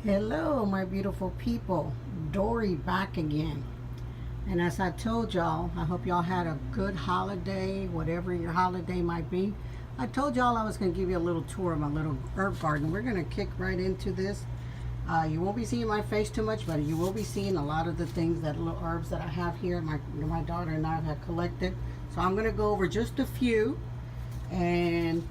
Hello, my beautiful people. Dori back again. And as I told y'all, I hope y'all had a good holiday, whatever your holiday might be. I told y'all I was going to give you a little tour of my little herb garden. We're going to kick right into this. You won't be seeing my face too much, but you will be seeing a lot of the things, that little herbs that I have here. My daughter and I have collected. So I'm going to go over just a few. And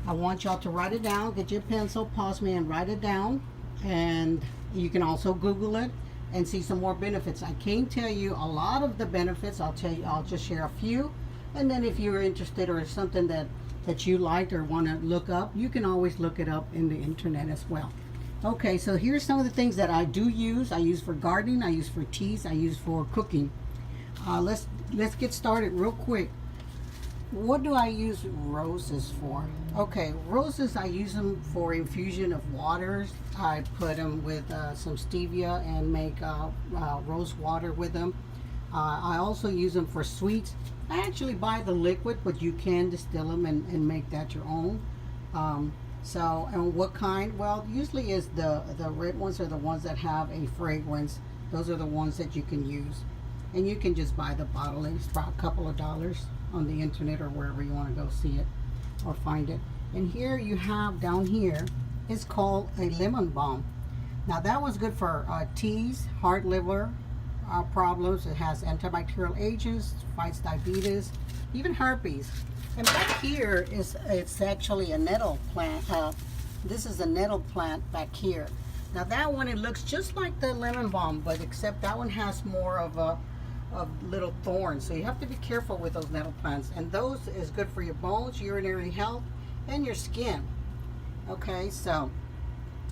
I want y'all to write it down. Get your pencil, pause me, and write it down. And you can also Google it and see some more benefits. I can't tell you a lot of the benefits. I'll just share a few, and then if you're interested or something that you liked or want to look up, you can always look it up in the internet as well. Okay, so here's some of the things that I do use. I use for gardening, I use for teas, I use for cooking. Let's get started real quick. What do I use roses for? Okay, roses, I use them for infusion of waters. I put them with some stevia and make rose water with them. I also use them for sweets. I actually buy the liquid, but you can distill them and make that your own. And what kind? Well, usually is the red ones are the ones that have a fragrance. Those are the ones that you can use. And you can just buy the bottle. It's about a couple of dollars on the internet or wherever you want to go see it or find it. And here you have, down here, it's called a lemon balm. Now that one's good for teas, heart, liver problems. It has antibacterial agents, fights diabetes, even herpes. And back here it's actually a nettle plant. This is a nettle plant back here. Now that one, it looks just like the lemon balm, but except that one has more of little thorns, so you have to be careful with those nettle plants. And those is good for your bones, urinary health, and your skin. Okay, so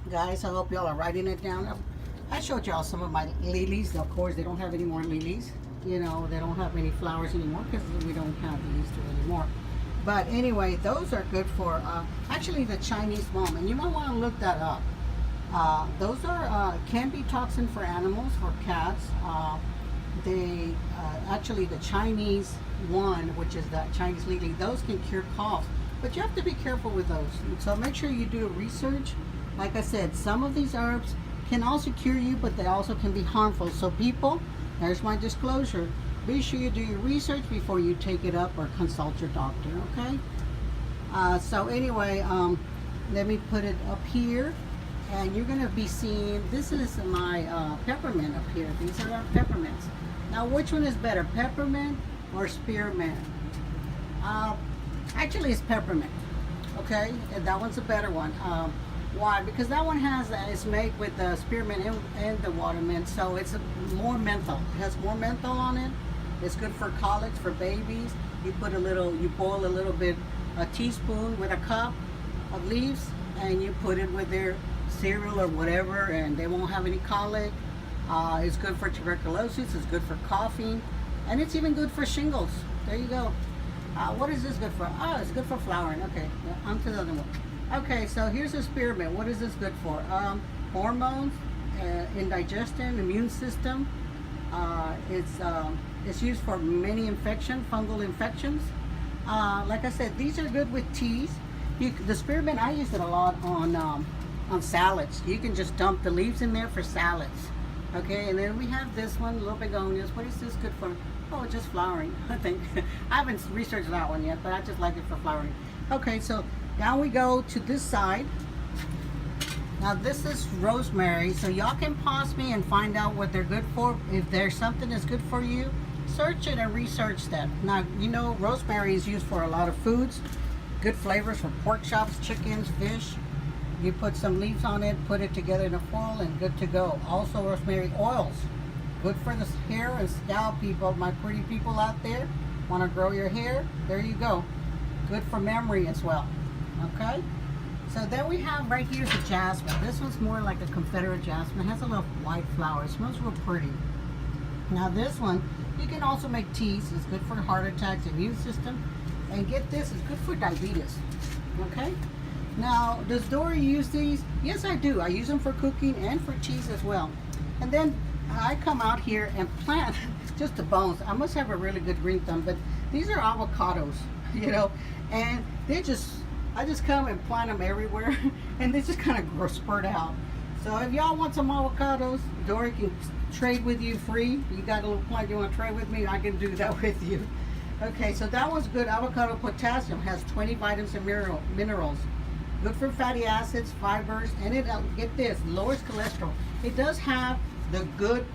guys, I hope y'all are writing it down. I showed y'all some of my lilies. Of course, they don't have any more lilies. You know, they don't have any flowers anymore because we don't have the Easter anymore. But anyway, those are good for actually the Chinese balm, and you might want to look that up. Those are can be toxin for animals, for cats. They actually, the Chinese one, which is the Chinese lily, those can cure coughs, but you have to be careful with those. So make sure you do research. Like I said, some of these herbs can also cure you, but they also can be harmful. So people, there's my disclosure, be sure you do your research before you take it up or consult your doctor. Okay, so anyway, let me put it up here. And you're going to be seeing, this is my peppermint up here. These are our peppermints. Now, which one is better, peppermint or spearmint? Actually, it's peppermint. Okay, and that one's a better one. Why? Because that one is made with the spearmint and the watermint, so it's more menthol. It has more menthol on it. It's good for colics, for babies. You boil a little bit, a teaspoon with a cup of leaves, and you put it with their cereal or whatever, and they won't have any colic. It's good for tuberculosis, it's good for coughing, and it's even good for shingles. There you go. What is this good for? Oh, it's good for flowering. Okay, on to the other one. Okay, so here's a spearmint. What is this good for? Hormones, indigestion, immune system. It's used for many fungal infections. Like I said, these are good with teas. The spearmint, I use it a lot on salads. You can just dump the leaves in there for salads. Okay, and then we have this one, little begonias. What is this good for? Oh, just flowering, I think. I haven't researched that one yet, but I just like it for flowering. Okay, so now we go to this side. Now this is rosemary, so y'all can pause me and find out what they're good for. If there's something that's good for you, search it and research that. Now, you know, rosemary is used for a lot of foods. Good flavors for pork chops, chickens, fish. You put some leaves on it, put it together in a foil, and good to go. Also, rosemary oils, good for the hair and scalp. People, my pretty people out there, want to grow your hair? There you go. Good for memory as well. Okay. So then we have right here the jasmine. This one's more like a Confederate jasmine. It has a little white flower. It smells real pretty. Now this one, you can also make teas. It's good for heart attacks, immune system, and get this, it's good for diabetes. Okay. Now, does Dori use these? Yes, I do. I use them for cooking and for teas as well. And then I come out here and plant just the bones. I must have a really good green thumb, but these are avocados, you know, and I just come and plant them everywhere, and they just kind of spurt out. So if y'all want some avocados, Dori can trade with you free. You got a little plant you want to trade with me, I can do that with you. Okay, so that one's good. Avocado potassium has 20 vitamins and minerals. Good for fatty acids, fibers, and it, get this, lowers cholesterol. It does have the good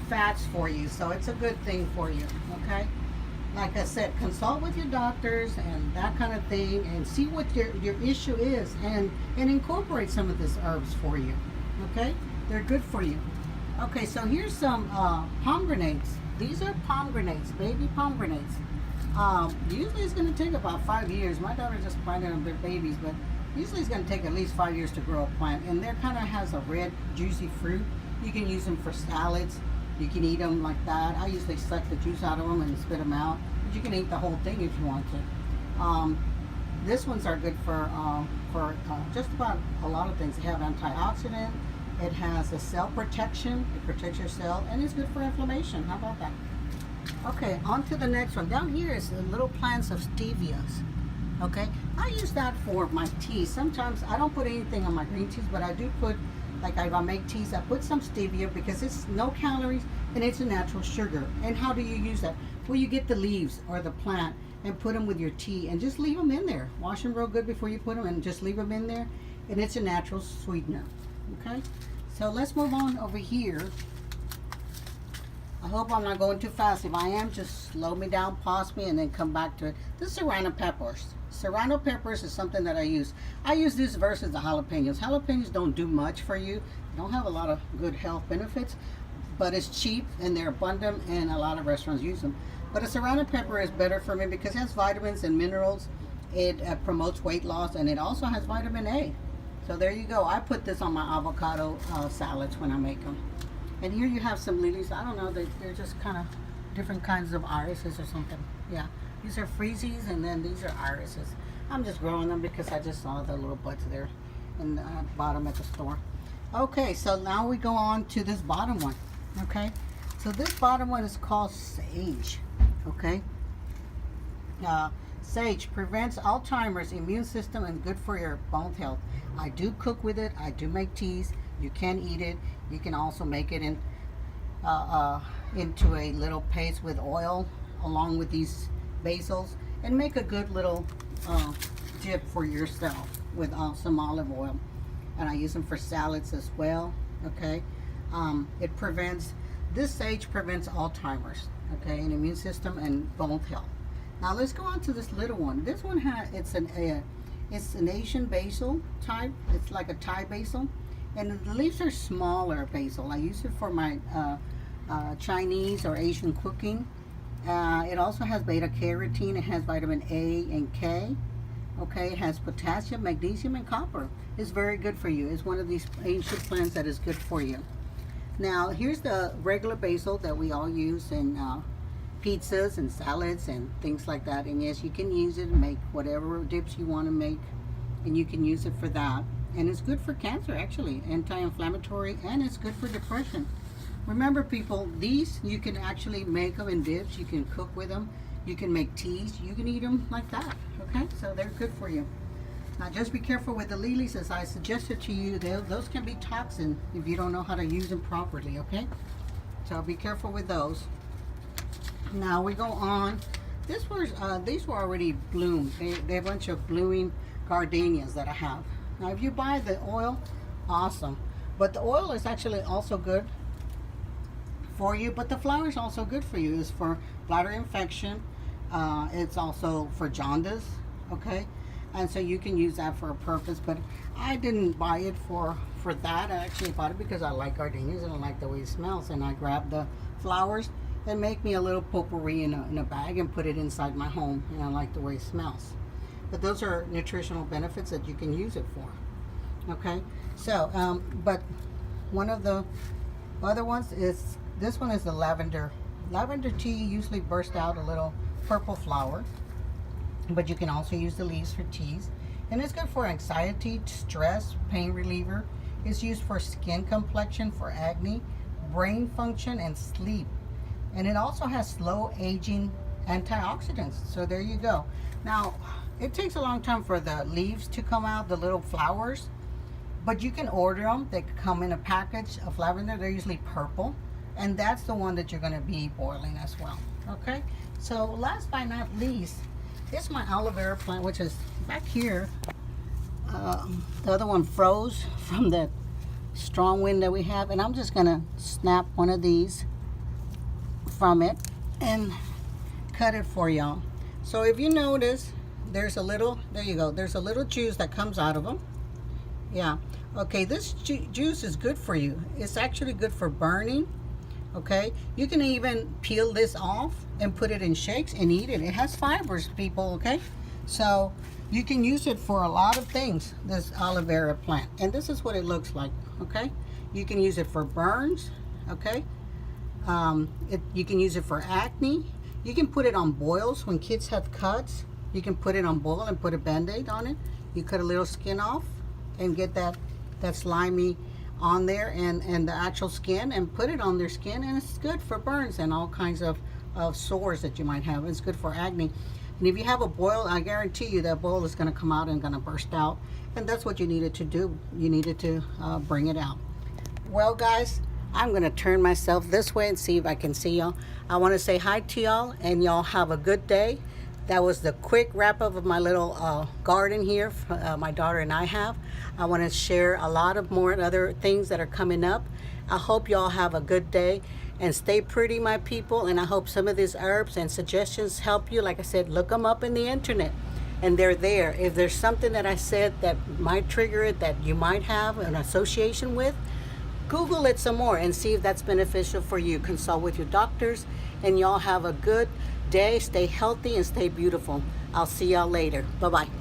fats for you, so it's a good thing for you, okay? Like I said, consult with your doctors and that kind of thing and see what your issue is and incorporate some of these herbs for you, okay? They're good for you. Okay, so here's some pomegranates. These are pomegranates, baby pomegranates. Usually it's going to take about 5 years. My daughter just planted them, they're babies, but usually it's going to take at least 5 years to grow a plant. And they're kind of has a red, juicy fruit. You can use them for salads. You can eat them like that. I usually suck the juice out of them and spit them out. But you can eat the whole thing if you want to. These ones are good for just about a lot of things. They have antioxidant. It has a cell protection. It protects your cell, and it's good for inflammation. How about that? Okay, on to the next one. Down here is the little plants of stevias. Okay, I use that for my tea. Sometimes I don't put anything on my green teas, but I do put, like if I make teas, I put some stevia because it's no calories and it's a natural sugar. And how do you use that? Well, you get the leaves or the plant and put them with your tea and just leave them in there. Wash them real good before you put them and just leave them in there. And it's a natural sweetener. Okay, so let's move on over here. I hope I'm not going too fast. If I am, just slow me down, pause me, and then come back to it. This is serrano peppers. Serrano peppers is something that I use. I use this versus the jalapenos. Jalapenos don't do much for you. They don't have a lot of good health benefits, but it's cheap and they're abundant and a lot of restaurants use them. But a serrano pepper is better for me because it has vitamins and minerals. It promotes weight loss and it also has vitamin A. So there you go. I put this on my avocado salads when I make them. And here you have some lilies. I don't know, they're just kind of different kinds of irises or something. Yeah, these are freezies and then these are irises. I'm just growing them because I just saw the little buds there and I bought them at the store. Okay, so now we go on to this bottom one. Okay, so this bottom one is called sage. Okay, sage prevents Alzheimer's, immune system, and good for your bone health. I do cook with it. I do make teas. You can eat it. You can also make it in into a little paste with oil along with these basils and make a good little dip for yourself with some olive oil. And I use them for salads as well. Okay, it prevents, this sage prevents Alzheimer's, okay, and immune system and bone health. Now let's go on to this little one. This one it's an Asian basil type. It's like a Thai basil. And the leaves are smaller basil. I use it for my Chinese or Asian cooking. It also has beta carotene. It has vitamin A and K. Okay, it has potassium, magnesium, and copper. It's very good for you. It's one of these ancient plants that is good for you. Now, here's the regular basil that we all use in pizzas and salads and things like that. And yes, you can use it and make whatever dips you want to make. And you can use it for that. And it's good for cancer, actually, anti-inflammatory, and it's good for depression. Remember, people, these you can actually make them in dips. You can cook with them. You can make teas. You can eat them like that. Okay, so they're good for you. Now, just be careful with the lilies, as I suggested to you. Those can be toxin if you don't know how to use them properly. Okay, so be careful with those. Now we go on. These were already bloomed. They're a bunch of blooming gardenias that I have. Now, if you buy the oil, awesome. But the oil is actually also good for you, but the flower is also good for you. It's for bladder infection. It's also for jaundice, okay? And so you can use that for a purpose, but I didn't buy it for that. I actually bought it because I like gardenias and I like the way it smells. And I grabbed the flowers and make me a little potpourri in a bag and put it inside my home. And I like the way it smells. But those are nutritional benefits that you can use it for. Okay, so but one of the other ones is, this one is the lavender. Lavender tea usually bursts out a little purple flower, but you can also use the leaves for teas. And it's good for anxiety, stress, pain reliever. It's used for skin complexion, for acne, brain function, and sleep. And it also has slow aging antioxidants. So there you go. Now, it takes a long time for the leaves to come out, the little flowers, but you can order them. They come in a package of lavender. They're usually purple, and that's the one that you're going to be boiling as well. Okay, so last but not least, this is my aloe vera plant, which is back here. The other one froze from the strong wind that we have, and I'm just going to snap one of these from it and cut it for y'all. So if you notice, there's a little, there you go, there's a little juice that comes out of them. Yeah, okay, this juice is good for you. It's actually good for burning. Okay, you can even peel this off and put it in shakes and eat it. It has fibers, people. Okay, so you can use it for a lot of things, this aloe vera plant, and this is what it looks like. Okay, you can use it for burns. Okay, you can use it for acne. You can put it on boils when kids have cuts. You can put it on boil and put a band-aid on it. You cut a little skin off and get that slimy on there and the actual skin, and put it on their skin, and it's good for burns and all kinds of sores that you might have. It's good for acne. And if you have a boil, I guarantee you that boil is going to come out and going to burst out, and that's what you needed to do. You needed to bring it out. Well guys, I'm going to turn myself this way and see if I can see y'all. I want to say hi to y'all, and y'all have a good day. That was the quick wrap up of my little garden here my daughter and I have. I want to share a lot of more other things that are coming up. I hope y'all have a good day and stay pretty, my people. And I hope some of these herbs and suggestions help you. Like I said, look them up in the internet and they're there. If there's something that I said that might trigger it, that you might have an association with, Google it some more and see if that's beneficial for you. Consult with your doctors, and y'all have a good day. Stay healthy and stay beautiful. I'll see y'all later. Bye-bye.